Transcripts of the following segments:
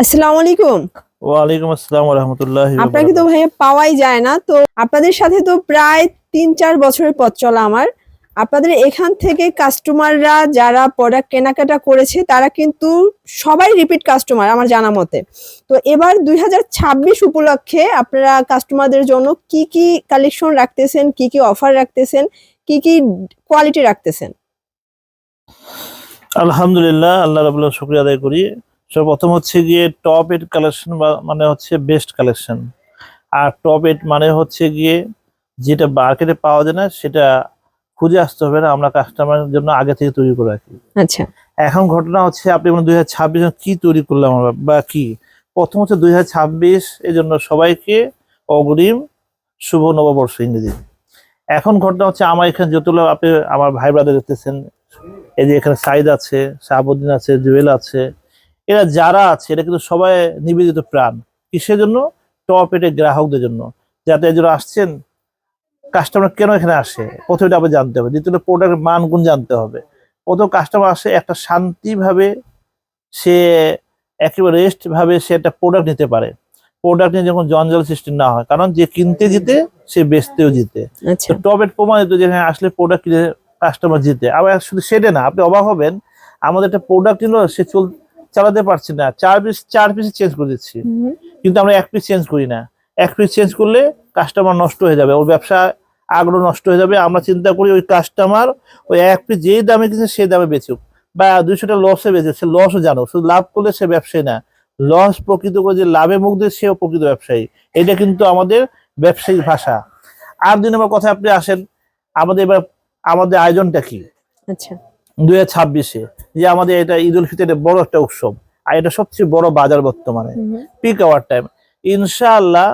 আসসালামু আলাইকুম। ওয়ালাইকুম আসসালাম ওয়া রাহমাতুল্লাহি ওয়া আপনাকে তো বারাকাতুহু। ভাইয়া পাওয়াই যায় না, তো আপনাদের সাথে তো প্রায় ৩-৪ বছরের পথ চলা আমার। আপনাদের এখান থেকে কাস্টমাররা যারা প্রোডাক্ট কেনাকাটা করেছে তারা কিন্তু সবাই রিপিট কাস্টমার আমার জানা মতে। তো এবার ২০২৬ উপলক্ষে আপনারা কাস্টমারদের জন্য কি কি কালেকশন রাখতেছেন, কি কি অফার রাখতেছেন, কি কি কোয়ালিটি রাখতেছেন? আলহামদুলিল্লাহ, আল্লাহ রাব্বুল আলামিনের শুকরিয়া আদায় করি। সর্বপ্রথম হচ্ছে গিয়ে টপ 8 কালেকশন মানে হচ্ছে বেস্ট কালেকশন। আর টপ 8 মানে হচ্ছে গিয়ে যেটা মার্কেটে পাওয়া যায় না সেটা খুঁজে আসতে হবে না, আমরা কাস্টমারের জন্য আগে থেকে তৈরি করে রাখি। আচ্ছা। এখন ঘটনা হচ্ছে আপনি 2026 কি তৈরি করলাম আমরা বা কি, প্রথম হচ্ছে 2026 এই জন্য সবাইকে অগ্রিম শুভ নববর্ষ ইংরেজি। এখন ঘটনা হচ্ছে আমার এখানে যতগুলো আপনি আমার ভাই ব্রাদার দেখতেছেন, এই যে এখানে সাইদ আছে, শাহাবুদ্দিন আছে, জুয়েল আছে, এরা যারা আছে এরা কিন্তু সবাই নিবেদিত প্রাণ। কিসের জন্য? টপ এটের গ্রাহকদের জন্য, যাতে যারা আসছেন কাস্টমার কেন এখানে আসে প্রথমে আপনি জানতে হবে, দ্বিতীয়ত প্রোডাক্টের মান গুণ জানতে হবে। প্রথম কাস্টমার আসে একটা শান্তিভাবে, সে একেবারে রেস্ট ভাবে সে একটা প্রোডাক্ট নিতে পারে, প্রোডাক্ট নিয়ে যখন জঞ্জাল সৃষ্টি না হয়, কারণ যে কিনতে জিতে সে বেচতেও জিতে। আচ্ছা। তো টপ এট প্রমাণিত যেখানে আসলে প্রোডাক্ট কিনে কাস্টমার জিতে। আবার শুধু সেটা না, আপনি অবাক হবেন, আমাদের একটা প্রোডাক্ট নিল সে চালাতে পারছি না, চার পিস চেঞ্জ করে দিচ্ছি, কিন্তু আমরা এক পিস চেঞ্জ করি না। এক পিস চেঞ্জ করলে কাস্টমার নষ্ট হয়ে যাবে, ওর ব্যবসা আগ্রহ নষ্ট হয়ে যাবে। আমরা চিন্তা করি ওই কাস্টমার ওই এক পিস যেই দামে কিনছে সেই দামে বেচুক, বা 200 লসে বেচে সে লসও জানো, শুধু লাভ করলে সে ব্যবসায়ী না, লস প্রকৃত করে যে লাভে মুখ দেয় সেও প্রকৃত ব্যবসায়ী। এটা কিন্তু আমাদের ব্যবসায়িক ভাষা। আর 2 নম্বর কথা আপনি আসেন, আমাদের আয়োজনটা কি আচ্ছা। 2026-এ, যে আমাদের এটা ঈদ উল ফিতরের বড় একটা উৎসব, আর এটা সবচেয়ে বড় বাজার বর্তমানে, পিক আওয়ার টাইম। ইনশাআল্লাহ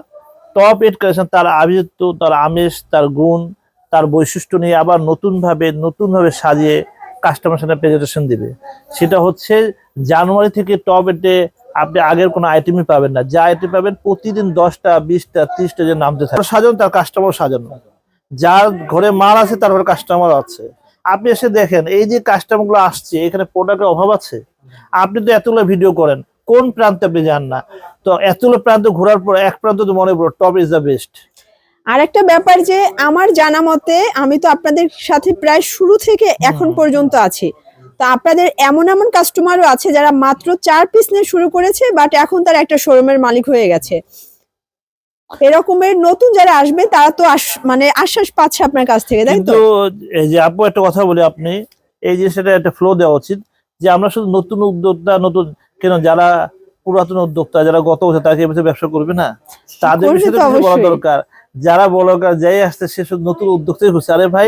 টপ 8 কালেকশন তার আভিজাত্য, তার আমেজ, তার গুণ, তার বৈশিষ্ট্য নিয়ে আবার নতুনভাবে সাজিয়ে কাস্টমার সাথে প্রেজেন্টেশন দিবে। সেটা হচ্ছে জানুয়ারি থেকে টপ 8-এ আপনি আগের কোনো আইটেমই পাবেন না, যা আইটেম পাবেন প্রতিদিন 10টা 20টা 30টা যে নামতে থাকে। সাজানো তার কাস্টমার সাজানো, যার ঘরে মাল আছে তার ঘরে কাস্টমার আছে। আপনি এসে দেখেন এই যে কাস্টমার গুলো আসছে, এখানে প্রোডাক্টের অভাব আছে? আপনি তো এতগুলো ভিডিও করেন, কোন প্রান্তে আপনি যান না? তো এতগুলো প্রান্ত ঘোরার পর এক প্রান্ত তো মনে পড়ো টপ ইজ দ্য বেস্ট। আর একটা ব্যাপার যে আমার জানা মতে আমি তো আপনাদের সাথে প্রায় শুরু থেকে এখন পর্যন্ত আছি, তো আপনাদের এমন এমন কাস্টমারও আছে যারা মাত্র 4 পিস নিয়ে শুরু করেছে, বাট এখন তারা একটা শোরুমের মালিক হয়ে গেছে। এরকমের নতুন যারা আসবে তারা তো মানে আশ্বাস পাচ্ছে আপনার কাছ থেকে, তাই তো? কিন্তু এই যে আপু একটা কথা বলি, আপনি এই যে সেটা একটা ফ্লো দেওয়া উচিত, যে আমরা শুধু নতুন উদ্যোক্তা নতুন কেন, যারা পুরাতন উদ্যোক্তা যারা গত বছর তাকে এবছর ব্যবসা করবে না, তাদের করবে বিষয়ে তো কিছু বলা অবশ্যই। দরকার। যারা বড় যাই আসছে সে শুধু নতুন উদ্যোক্তাই খুঁজছে। আরে ভাই,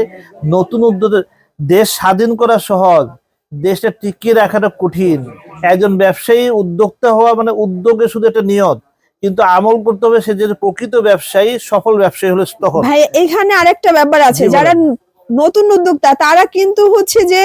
নতুন উদ্যোগ, দেশ স্বাধীন করা সহজ, দেশটা টিকিয়ে রাখাটা কঠিন। একজন ব্যবসায়ী উদ্যোক্তা হওয়া মানে উদ্যোগে শুধু একটা নিয়ত, কিন্তু আমল করতে হবে সে যে প্রকৃত ব্যবসায়ী, সফল ব্যবসায়ী হলে তখন। ভাই এখানে আরেকটা ব্যাপার আছে, জি বলেন। যারা নতুন উদ্যোক্তা তারা কিন্তু হচ্ছে যে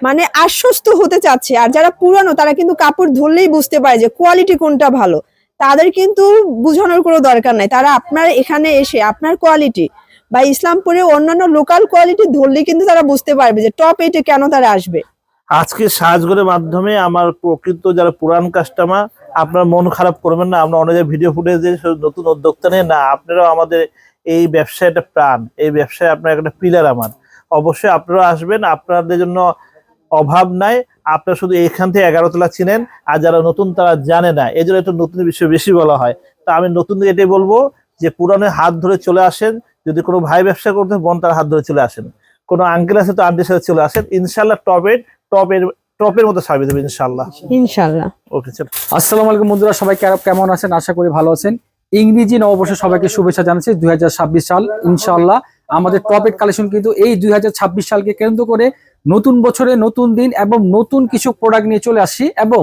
মানে আশ্বস্ত হতে চাচ্ছে, আর যারা পুরানো তারা কিন্তু কাপড় ধরলেই বুঝতে পারে যে কোয়ালিটি কোনটা ভালো। তাদের কিন্তু বোঝানোর কোনো দরকার নাই, তারা আপনার এখানে এসে আপনার কোয়ালিটি বা ইসলামপুরে অন্যান্য লোকাল কোয়ালিটি ধরলে কিন্তু তারা বুঝতে পারবে যে টপ 8-এ কেন তারা আসবে। আজকে সাজগরের মাধ্যমে আমার প্রকৃত যারা পুরান কাস্টমার, আপনার মন খারাপ করবেন না। আমরা অনেক ভিডিও ফুটেজে নতুন উদ্যোক্তা নেই না, আপনারাও আমাদের এই ব্যবসায় একটা প্রাণ, এই ব্যবসায় আপনার একটা পিলার। আমার অবশ্যই আপনারা আসবেন, আপনাদের জন্য অভাব নাই। আপনারা শুধু এইখান থেকে 11 তলা চিনেন, আর যারা নতুন তারা জানে না, এই জন্য একটু নতুন বিষয় বেশি বলা হয়। তা আমি নতুন এটাই বলবো যে পুরানের হাত ধরে চলে আসেন, যদি কোনো ভাই ব্যবসা করতে বোন তার হাত ধরে চলে আসেন, কোনো আঙ্কেল আছে তো আন্টির সাথে চলে আসেন। ইনশাল্লাহ টপের মতো সার্ভিস দেবে ইনশাল্লাহ। ইনশাআল্লাহ। ওকে, চলো। আসসালামু আলাইকুম বন্ধুরা, সবাই কেমন আছেন? আশা করি ভালো আছেন। ইংরেজি নববর্ষে সবাইকে শুভেচ্ছা জানাচ্ছি। 2026 সাল ইনশাআল্লাহ আমাদের টপ 8 কালেকশন কিন্তু এই 2026 সালকে কেন্দ্র করে নতুন বছরে নতুন দিন এবং নতুন কিছু প্রোডাক্ট নিয়ে চলে আসছি, এবং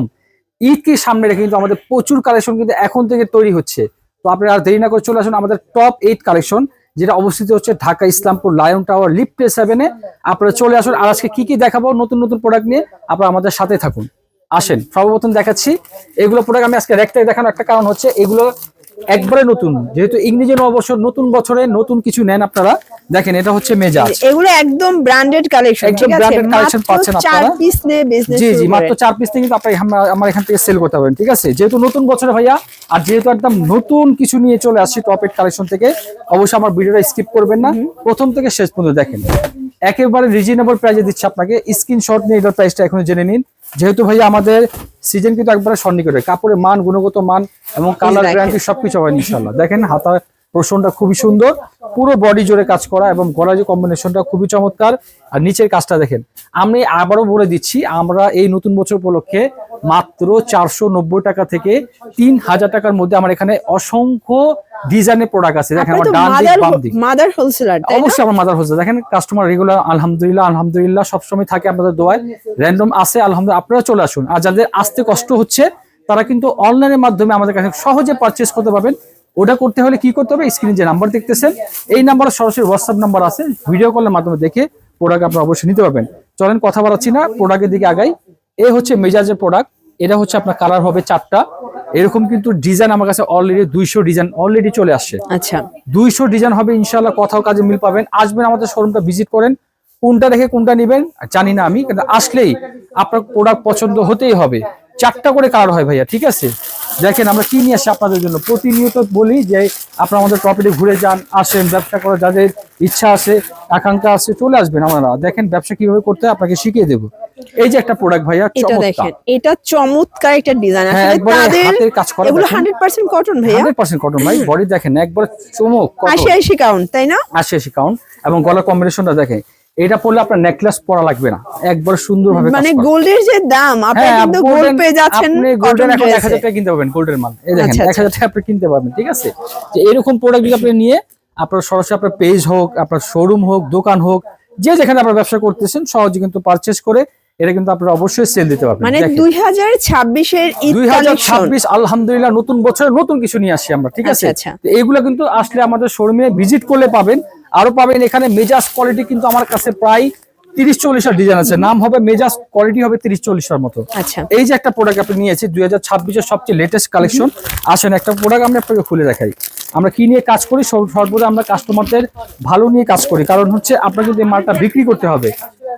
ঈদকে সামনে রেখে কিন্তু আমাদের প্রচুর কালেকশন কিন্তু এখন থেকে তৈরি হচ্ছে। তো আপনারা আর দেরি না করে চলে আসুন আমাদের টপ 8 কালেকশন, যেটা অবস্থিত হচ্ছে Dhaka Islampur lion tower lift 7-এ। আপনারা চলে আসুন। আর আজকে কি দেখাবো নতুন নতুন প্রোডাক্ট নিয়ে, আপনারা আমাদের সাথে থাকুন। আসেন, সর্বপ্রথম দেখাচ্ছি এগুলো প্রোডাক্ট। আমি আজকে রেখতে দেখানো একটা কারণ হচ্ছে, এগুলো একবারে নতুন, যেহেতু ইংরেজি নববর্ষ, নতুন বছরে নতুন কিছু নেন আপনারা। দেখেন এটা হচ্ছে মেজাজ, এগুলো একদম ব্র্যান্ডেড কালেকশন, একদম ঠিক আছে? branded collection পাচ্ছেন মাত্র আপনারা। 4 পিস নিয়ে বিজনেস জি শুরু জি, মাত্র করেন। 4 পিস থেকে কিন্তু আপনি আমার এখান থেকে সেল করতে পারবেন, ঠিক আছে? যেহেতু নতুন বছরে ভাইয়া, আর যেহেতু একদম নতুন কিছু নিয়ে চলে আসছি টপ এড কালেকশন থেকে, অবশ্যই আমার ভিডিওটা স্কিপ করবেন না, প্রথম থেকে শেষ পর্যন্ত দেখেন। একেবারে রিজনেবল প্রাইসে দিচ্ছি আপনাকে, স্ক্রিনশট নিয়ে এটার প্রাইসটা এখন জেনে নিন। যেহেতু ভাইয়া আমাদের সিজন কিন্তু একবারে সন্নিকটে, কাপড়ের মান, গুণগত মান এবং কালার দেখেন। গ্যারান্টি সবকিছু হবে ইনশাআল্লাহ। দেখেন হাতা পোর্শনটা খুবই সুন্দর, পুরো বডি জুড়ে কাজ করা এবং গলার যে কম্বিনেশনটা খুবই চমৎকার। আর নিচের কাজটা দেখেন। আমি আবারও বলে দিচ্ছি, আমরা এই নতুন বছর উপলক্ষে মাত্র 490 টাকা থেকে 3000 টাকার মধ্যে আমার এখানে অসংখ্য ডিজাইনের প্রোডাক্ট আছে। দেখেন আপনি আমার তো ডান দিক বাম দিক, মাদার হোলসেলার, তাই না? অবশ্যই আমার মাদার হোলসেল। দেখেন কাস্টমার রেগুলার আলহামদুলিল্লাহ সবসময় থাকে আপনাদের দোয়ায়, র্যান্ডম আছে আলহামদুলিল্লাহ। আপনারা চলে আসুন। আর যাদের আসতে কষ্ট হচ্ছে তারা কিন্তু অনলাইনের মাধ্যমে আমাদের কাছে সহজে পারচেস করতে পারবেন। ওটা করতে হলে কি করতে হবে, স্ক্রিনে যে নাম্বার দেখতেছেন এই নাম্বারে সরাসরি হোয়াটসঅ্যাপ নাম্বার আছে, ভিডিও কলের মাধ্যমে দেখে প্রোডাক্ট আপনারা অবশ্যই নিতে পারবেন। চলেন কথা বাড়াচ্ছি না, প্রোডাক্টের দিকে আগাই। এই হচ্ছে মেজাজের প্রোডাক্ট, এটা হচ্ছে আপনার কালার হবে 4টা। এরকম কিন্তু ডিজাইন আমার কাছে অলরেডি 200 ডিজাইন অলরেডি চলে আসছে। আচ্ছা, 200 ডিজাইন হবে ইনশাআল্লাহ, কোথাও কাজে মিল পাবেন। আসবেন আমাদের শোরুমটা ভিজিট করেন, কোনটা দেখে কোনটা নেবেন জানি না আমি, কিন্তু আসলেই আপনার প্রোডাক্ট পছন্দ হতেই হবে। 4টা করে কালার হয় ভাইয়া, ঠিক আছে? দেখেন আমরা কি নিয়ে আসি আপনাদের জন্য, প্রতিনিয়ত বলি যে আপনারা আমাদের প্রপার্টি ঘুরে যান, আসেন, ব্যবসা করার যাদের ইচ্ছা আছে, আকাঙ্ক্ষা আছে, চলে আসবেন। আমরা দেখেন ব্যবসা কিভাবে করতে হয় আপনাকে শিখিয়ে দেবো। এই যে একটা প্রোডাক্ট ভাইয়া, এটা চমৎকার, দেখেন, এটা চমৎকার একটা ডিজাইন। হ্যাঁ, আসলে একবারে তাদের হাতের কাজ করা। এগুলো দেখেন 100% কটন ভাইয়া, 100% কটন ভাই, বডি দেখেন একবার চমক, 80 কাউন্ট, তাই না? 80 কাউন্ট। এবং গলার কম্বিনেশনটা দেখেন, এটা পরলে আপনার নেকলেস পরা লাগবে না, একবার সুন্দরভাবে মানে গোল্ডের যে দাম, আপনি কিন্তু গোল্ড পেয়ে যাচ্ছেন গোল্ডেন এখন কটন 1000 টাকা কিনতে পারবেন, গোল্ডের মাল এই দেখেন আচ্ছা, 1000 টাকা আপনি কিনতে পারবেন, ঠিক আছে? যে এরকম প্রোডাক্ট যদি আপনি নিয়ে আপনার সরাসরি আপনার পেজ হোক, আপনার শোরুম হোক, দোকান হোক, যে যেখানে আপনার ব্যবসা করতেছেন সহজে কিন্তু পারচেজ করে এটা কিন্তু আপনারা অবশ্যই সেল দিতে পারবেন। মানে দেখেন 2026 এর ঈদ কালেকশন। 2026 আলহামদুলিল্লাহ নতুন বছরে নতুন কিছু নিয়ে আসি আমরা, ঠিক আছে? আচ্ছা, আচ্ছা। তো এইগুলো কিন্তু আসলে আমাদের শোরুমে ভিজিট করলে পাবেন। আরো পাবেন এখানে মেজাজ কোয়ালিটি, কিন্তু আমার কাছে প্রায় 30-40টা ডিজাইন আছে, নাম হবে মেজাজ, কোয়ালিটি হবে 30-40টার মতো। আচ্ছা, এই যে একটা প্রোডাক্ট আপনি নিয়েছি 2026 এর সবচেয়ে লেটেস্ট কালেকশন। আসেন একটা প্রোডাক্ট আমি আপনাকে খুলে দেখাই। আমরা কি নিয়ে কাজ করি, সর্বদা আমরা কাস্টমারদের ভালো নিয়ে কাজ করি, কারণ হচ্ছে আপনার কিন্তু এই মালটা বিক্রি করতে হবে,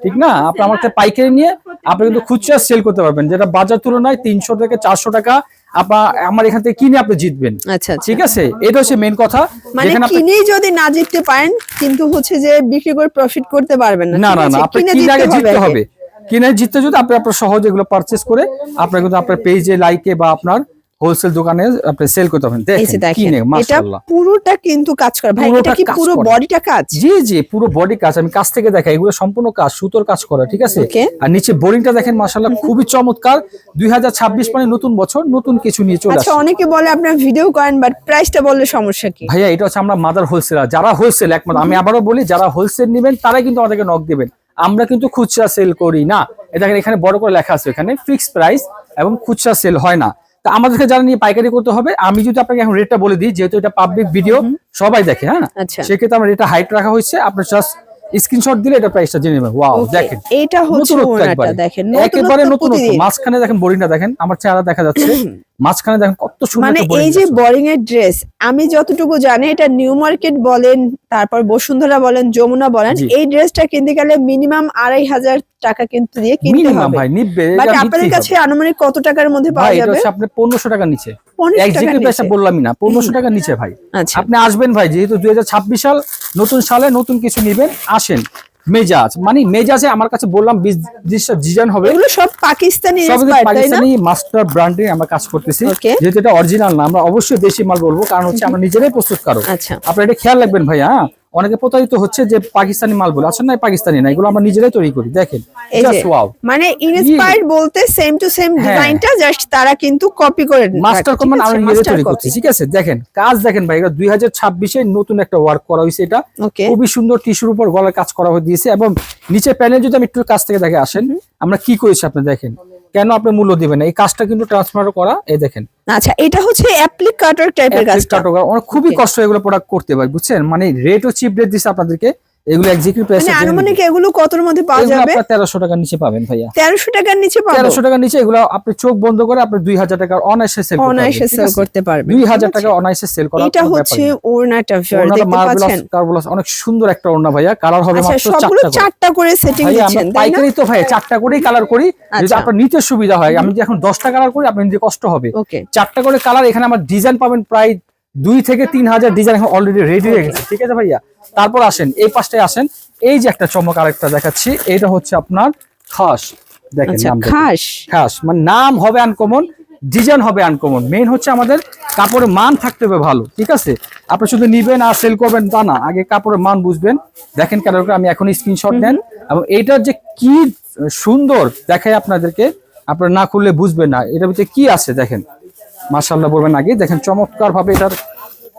ঠিক না? আপনি আমার থেকে পাইকারি নিয়ে আপনি কিন্তু খুচরা সেল করতে পারবেন, যেটা বাজার তুলনায় 300 থেকে 400 টাকা আপনার আমার এখান থেকে কিনে আপনি জিতবেন, আচ্ছা, আচ্ছা। ঠিক আছে? এটা হচ্ছে মেন কথা। মানে যেখানে আপনি কিনে যদি না জিততে পারেন, কিন্তু হচ্ছে যে বিক্রি করে প্রফিট করতে পারবেন না, না ঠিক না আছে? না, আপনি কিনে আগে জিততে হবে। কিনে জিততে যদি আপনি আপনার সহজে এগুলো পারচেজ করে আপনার কিন্তু আপনার পেজে, লাইকে বা আপনার হোলসেল দোকানে আপনি সেল করতে পারবেন। এই যে দেখেন দেখেন, কিনে এটা মাশাআল্লাহ, পুরোটা কিন্তু কাজ করে ভাই। পুরোটা এটা কি কাজ পুরো করা। বডিটা কাজ? জি জি, পুরো বডি কাজ। আমি কাছ থেকে দেখাই, এগুলো সম্পূর্ণ কাজ, সুতোর কাজ করা, ঠিক আছে? Okay. আর নিচে বোরিংটা দেখেন মাশাআল্লাহ, খুবই চমৎকার। 2026 মানে নতুন বছর, নতুন কিছু নিয়ে চলে আচ্ছা, আসছে। অনেকে বলে আপনার ভিডিও করেন, বাট প্রাইসটা বললে সমস্যা কি? ভাইয়া এটা হচ্ছে আমরা মাদার হোলসেলার, যারা হোলসেল একমাত্র, আমি আবারও বলি যারা হোলসেল নেবেন তারাই কিন্তু আমাদেরকে নক দিবেন, আমরা কিন্তু খুচরা সেল করি না। এটা দেখেন এখানে বড় করে লেখা আছে, এখানে ফিক্সড প্রাইস এবং খুচরা সেল হয় না। তা আমাদেরকে যারা নিয়ে পাইকারি করতে হবে, আমি যদি আপনাকে এখন রেটটা বলে দিই, যেহেতু এটা পাবলিক ভিডিও সবাই দেখে, হ্যাঁ, আচ্ছা। সেক্ষেত্রে আমার রেটটা হাইট রাখা হয়েছে, আপনার জাস্ট স্ক্রিনশট দিলে এটা প্রাইসটা জেনে নেবেন। ওয়াও Okay, দেখেন এটা হচ্ছে নতুনত্ব ওনাটা, একবারে। দেখেন একেবারে নতুনত্ব নতুন, প্রতিদিন। মাঝখানে দেখেন বোরিংটা দেখেন, আমার চেহারা দেখা যাচ্ছে, মাঝখানে দেখেন কত সুন্দর মানে একটা boring এই যে আছে। বোরিং এর ড্রেস, আমি যতটুকু জানি এটা নিউ মার্কেট বলেন, তারপর বসুন্ধরা বলেন, যমুনা বলেন, জি। এই ড্রেসটা কিনতে গেলে মিনিমাম 2500 টাকা কিন্তু দিয়ে কিনতে মিনিমাম হবে। ভাই নিবে, বাট এটা আপনাদের নিতেই কাছে হবে। আনুমানিক কত টাকার মধ্যে পাওয়া ভাই এটা যাবে? হচ্ছে আপনার 1500 টাকার নিচে, 1500 টাকার এক্সাক্টলি প্রাইসটা নিচে? বললামই না, 1500 টাকার নিচে ভাই। আচ্ছা, আপনি আসবেন ভাই, যেহেতু 2026 সাল, নতুন সালে নতুন কিছু নিবেন, আসেন। মেজাজ মানে মেজাজে আমার কাছে বললাম 20-30টা ডিজাইন হবে, এগুলো সব পাকিস্তানি সব ইন্সপায়ার্ড, তাই না? পাকিস্তানি মাস্টার ব্র্যান্ডে আমরা কাজ করতেছি। Okay. যেহেতু এটা অরিজিনাল না, আমরা অবশ্যই দেশি মাল বলবো, কারণ হচ্ছে আমরা নিজেরাই প্রস্তুত কারো। আচ্ছা, আপনারা এটা খেয়াল রাখবেন ভাই, হ্যাঁ, অনেকে প্রতারিত হচ্ছে যে পাকিস্তানি মাল বলে, আসলে না পাকিস্তানি না, এগুলো আমরা নিজেরাই তৈরি করি। দেখেন এই যে জাস্ট ওয়াও, মানে ইন্সপায়ার্ড বলতে সেম টু সেম হ্যাঁ। ডিজাইনটা জাস্ট তারা কিন্তু কপি করে মাস্টার রাখে, কমান ঠিক আছে? আমরা নিজেরাই Master তৈরি copy। করছি, ঠিক আছে? দেখেন কাজ দেখেন ভাই, এটা 2026 এর নতুন একটা ওয়ার্ক করা হয়েছে, এটা ওকে, খুবই সুন্দর টিস্যুর উপর গলার কাজ করা হয়ে দিয়েছে। এবং নিচে প্যানেল যদি আমি একটু কাছ থেকে দেখে আসেন, আমরা কি করেছি আপনি দেখেন, কেন আপনি মূল্য দিবেন না, এই কাজটা কিন্তু ট্রান্সফার করা, এই দেখেন আচ্ছা, এটা হচ্ছে অ্যাপ্লিক কাটার টাইপের কাজটা। খুবই Okay. কষ্ট এগুলো প্রোডাক্ট করতে ভাই, বুঝছেন? মানে রেটও চিপ রেট দিচ্ছে আপনাদেরকে, এগুলো এক্সাক্টলি প্রাইস মানে আনুমানিক এগুলো কতর মধ্যে পাওয়া যাবে? আপনারা 1300 টাকার নিচে পাবেন ভাইয়া। 1300 টাকার নিচে পাবো? 1300 টাকার নিচে এগুলো আপনি চোখ বন্ধ করে আপনি 2000 টাকার অনায়াসে সেল করতে পারবেন। 2000 টাকা অনায়াসে সেল করা। এটা হচ্ছে ওড়নাটা, দেখতে পাচ্ছেন কার্বলাস অনেক সুন্দর একটা ওড়না ভাইয়া। কালার হবে মাত্র সবগুলো 4টা করে সেটিং ভাইয়া। দিচ্ছেন, আমরা তাই না? পাইকারি তো ভাই 4টা করেই কালার করি, যদি আপনার নিতে সুবিধা হয়। আমি যদি এখন 10টা কালার করি আপনি নিতে কষ্ট হবে। ওকে, 4টা করে কালার। এখানে আমার ডিজাইন পাবেন প্রায় 2 থেকে 3000 ডিজাইন এখন অলরেডি রেডি হয়ে গেছে, ঠিক আছে ভাইয়া। তারপর আসেন এই পাশটায় আসেন, এই যে একটা চমক আরেকটা দেখাচ্ছি, এটা হচ্ছে আপনার খাস। দেখেন নাম খাস, মানে নাম হবে আনকমন, ডিজাইন হবে আনকমন। মেইন হচ্ছে আমাদের কাপড়ের মান থাকতে হবে ভালো, ঠিক আছে। আপনি শুধু নিবেন আর সেল করবেন তা না, আগে কাপড়ের মান বুঝবেন। দেখেন কালার করে আমি এখন স্ক্রিনশট নেন, এবং এইটার যে কি সুন্দর দেখায় আপনাদেরকে, আপনারা না খুললে বুঝবেন না এটার ভিতরে কি আছে। দেখেন মাশাআল্লাহ বলবেন আগে, দেখেন চমৎকার ভাবে এটার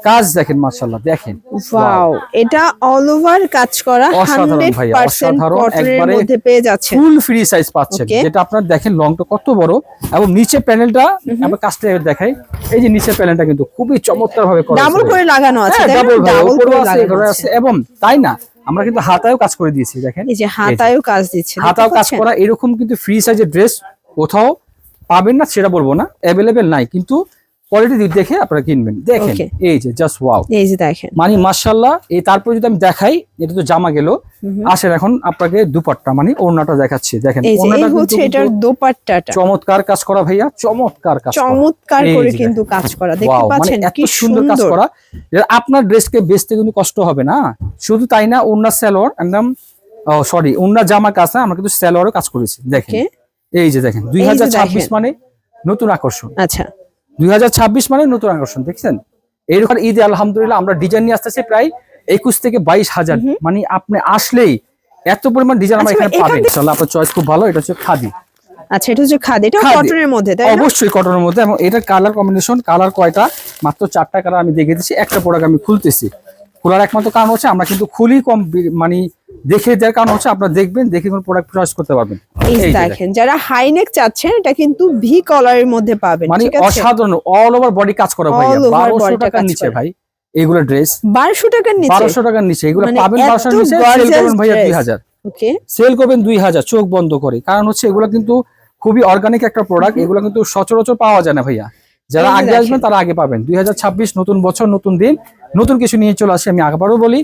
কাজ দেখেন, মাশাআল্লাহ দেখেন। ওয়াও, এটা অল ওভার কাজ করা, অসাধারণ ভাই, 100% অসাধারণ। কটনের একবারে মধ্যে পেয়ে যাচ্ছে, ফুল ফ্রি সাইজ পাচ্ছেন, যেটা আপনার দেখেন লংটা কত বড়, এবং নিচে প্যানেলটা আমরা কাজটা দেখাই। এই যে নিচে প্যানেলটা কিন্তু খুবই চমৎকার ভাবে করা আছে, ডাবল করে লাগানো আছে, ডাবল করে লাগানো আছে। এবং তাই না, আমরা কিন্তু হাতায়ও কাজ করে দিয়েছি, দেখেন এই যে হাতায়ও কাজ দিচ্ছে, হাতাও কাজ করা। এরকম কিন্তু ফ্রি সাইজের ড্রেস কোথাও পাবেন না সেটা বলবো না, অ্যাভেলেবেল নাই, কিন্তু কোয়ালিটি দেখে আপনারা কিনবেন। দেখেন এই যে জাস্ট ওয়াও, এই যে দেখেন মানে মাশাআল্লাহ। এই তারপর যদি আমি দেখাই, এটা তো জামা গেল, আসেন এখন আপনাকে দুপাট্টা মানে ওড়নাটা দেখাচ্ছি। দেখেন ওড়নাটা হচ্ছে এটার দোপাট্টাটা চমৎকার কাজ করা ভাইয়া, চমৎকার কাজ, চমৎকার করে কিন্তু কাজ করা, দেখতে পাচ্ছেন কি সুন্দর কাজ করা। আপনার ড্রেসকে বেচতে কিন্তু কষ্ট হবে না। শুধু তাই না, ওড়না সালোয়ার একদম সরি ওড়না জামা কাজ না, আমরা কিন্তু সালোয়ারও কাজ করেছি। দেখেন এই যে দেখেন 2026 মানে নতুন আকর্ষণ। আচ্ছা, 2026 মানে নতুন আকর্ষণ, দেখছেন। এইরকম ঈদে আলহামদুলিল্লাহ আমরা ডিজাইন নিয়ে আসতেছি প্রায় 21 থেকে 22,000। মানে আপনি আসলেই এত পরিমাণ ডিজাইন আমরা এখানে পাবেন ইনশাআল্লাহ। আপনার চয়েস খুব ভালো। এটা হচ্ছে খাদি। আচ্ছা, এটা হচ্ছে খাদি, এটা কটনের মধ্যে, তাই না? অবশ্যই কটনের মধ্যে। এবং এটা কালার কম্বিনেশন, কালার কয়টা, মাত্র 4টা কালার আমি দেখিয়ে দিচ্ছি। একটা প্রোডাক্ট আমি খুলতেছি, খোলার একমাত্র কারণ হচ্ছে আমরা কিন্তু খুলি কম, মানে দেখে দেওয়ার কারণ হচ্ছে আপনারা দেখবেন, দেখে কোন প্রোডাক্ট চয়েস করতে পারবেন। এই দেখেন, যারা হাই নেক চাচ্ছেন এটা কিন্তু ভি কলারের মধ্যে পাবেন, মানে অসাধারণ অল ওভার বডি কাজ করা ভাই। 1200 টাকার নিচে ভাই এগুলো ড্রেস, 1200 টাকার নিচে, 1200 টাকার নিচে এগুলো পাবেন। 1200 টাকার নিচে সেল করবেন ভাইয়া 2000। ওকে, সেল করবেন 2000 চোখ বন্ধ করে। কারণ হচ্ছে এগুলো কিন্তু খুবই অর্গানিক একটা প্রোডাক্ট, এগুলো কিন্তু সচরাচর পাওয়া যায় না ভাইয়া। যারা আগে আসবেন তারা আগে পাবেন। 2026 নতুন বছর, নতুন দিন, নতুন কিছু নিয়ে চলে আসে। আমি আবারও বলি,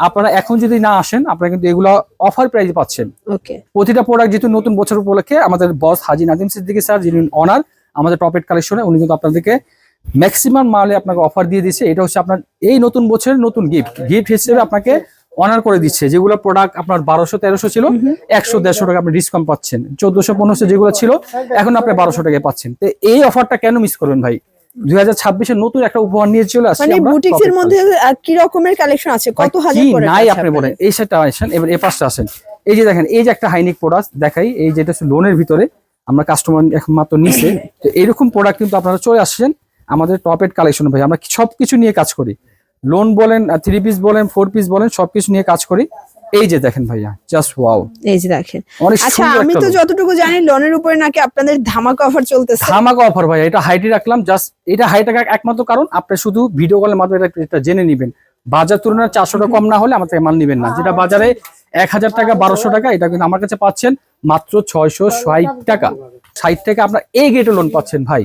আপনারা এখন যদি না আসেন আপনারা কিন্তু এগুলো অফার প্রাইসে পাচ্ছেন। ওকে, প্রতিটা প্রোডাক্ট যেহেতু নতুন বছর উপলক্ষে আমাদের বস হাজী নাদিম সিদ্দিকী স্যার, যিনি অনার আমাদের টপ 8 কালেকশনে, উনি কিন্তু আপনাদেরকে ম্যাক্সিমাম মালে আপনাকে অফার দিয়ে দিচ্ছে। এটা হচ্ছে আপনার এই নতুন বছরের নতুন গিফট হিসেবে আপনাকে অনার করে দিচ্ছে। যেগুলো প্রোডাক্ট আপনার 1200-1300 ছিল, 100-150 টাকা আপনি ডিসকাউন্ট পাচ্ছেন। 1400-1500 যেগুলো ছিল এখন আপনি 1200 টাকায় পাচ্ছেন। তো এই অফারটা কেন মিস করবেন ভাই? 2026 এর নতুন একটা উপহার নিয়ে চলে আসছে। মানে বুটিক্সের মধ্যে কি রকমের কালেকশন আছে, কত হাজার করে নাই আপনি বলেন। এই সেটটা আসেন, এবার এই পাশটা আসেন। এই যে দেখেন, এই যে একটা হাইনিক প্রোডাক্ট দেখাই, এই যেটা লোনের ভিতরে আমরা কাস্টমার এখন মাত্র নিচে। তো এরকম প্রোডাক্ট কিন্তু আপনারা চলে আসছেন আমাদের টপ 8 কালেকশন ভাই। আমরা সবকিছু নিয়ে কাজ করি, লোন বলেন, 3 পিস বলেন, 4 পিস বলেন, সবকিছু নিয়ে কাজ করি। এই যে দেখেন ভাইয়া, জাস্ট ওয়াও, এই যে দেখেন। আচ্ছা, আমি তো যতটুকু জানি লোনের উপরে নাকি আপনাদের ধামাকা অফার চলতেছে। ধামাকা অফার ভাইয়া, এটা হাইটে রাখলাম জাস্ট। এটা হাইট রাখার একমাত্র কারণ আপনি শুধু ভিডিও কলের মাধ্যমে এটা জেনে নেবেন। বাজার তুলনায় 400 টাকা কম না হলে আমার থেকে মাল নেবেন না। যেটা বাজারে 1000 টাকা, 1200 টাকা, এটা কিন্তু আমার কাছে পাচ্ছেন মাত্র 660 টাকা। 60 টাকা আপনার এই গেটে লোন পাচ্ছেন ভাই,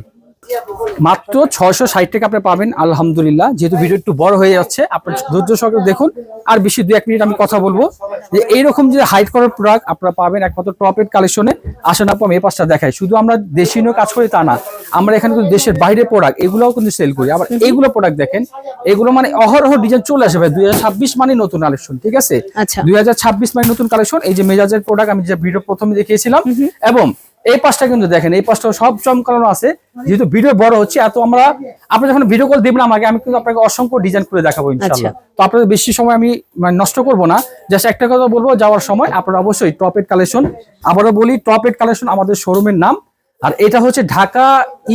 মাত্র 660 টাকা আপনি পাবেন আলহামদুলিল্লাহ। যেহেতু ভিডিও একটু বড় হয়ে যাচ্ছে, আপনার ধৈর্য সহকারে দেখুন। আর বেশি 2-1 মিনিট আমি কথা বলবো যে এইরকম যে হাইট করার প্রোডাক্ট আপনারা পাবেন একমাত্র টপ 8 কালেকশনে। আসেন আপু, আমি এই পাশটা দেখাই। শুধু আমরা দেশীয় কাজ করি তা না, আমরা এখানে কিন্তু দেশের বাইরে প্রোডাক্ট এগুলোও কিন্তু সেল করি। আবার এইগুলো প্রোডাক্ট দেখেন, এগুলো মানে অহরহ ডিজাইন চলে আসে ভাই। 2026 মানে নতুন কালেকশন, ঠিক আছে। 2026 মানে নতুন কালেকশন। এই যে মেজাজের প্রোডাক্ট আমি যে ভিডিও প্রথমে দেখিয়েছিলাম, এবং এই পাশটা কিন্তু দেখেন, এই পাশটা সব চমকানো আছে। যেহেতু ভিডিও বড় হচ্ছে, এত আমরা আপনি যখন ভিডিও কল দেবেন আমাকে, আমি কিন্তু আপনাকে অসংখ্য ডিজাইন করে দেখাবো ইনশাআল্লাহ। তো আপনাদের বেশি সময় আমি নষ্ট করব না, জাস্ট একটা কথা বলবো, যাওয়ার সময় আপনারা অবশ্যই টপ 8 কালেকশন, আবারও বলি টপ 8 কালেকশন আমাদের শোরুমের নাম। আর এটা হচ্ছে ঢাকা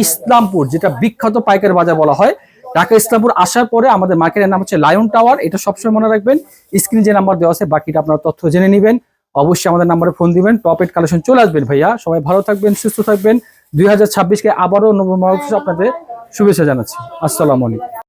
ইসলামপুর, যেটা বিখ্যাত পাইকারি বাজার বলা হয়। ঢাকা ইসলামপুর আসার পরে আমাদের মার্কেটের নাম হচ্ছে লায়ন টাওয়ার। এটা সবসময় মনে রাখবেন, স্ক্রিনে যে নাম্বার দেওয়া আছে বাকিটা আপনারা তথ্য জেনে নেবেন। অবশ্যই আমাদের নাম্বারে ফোন দিবেন, টপ 8 কালেকশন চলে আসবেন ভাইয়া। সবাই ভালো থাকবেন, সুস্থ থাকবেন। 2026 কে আবারও নববর্ষ আপনাদের শুভেচ্ছা জানাচ্ছি। আসসালামু আলাইকুম।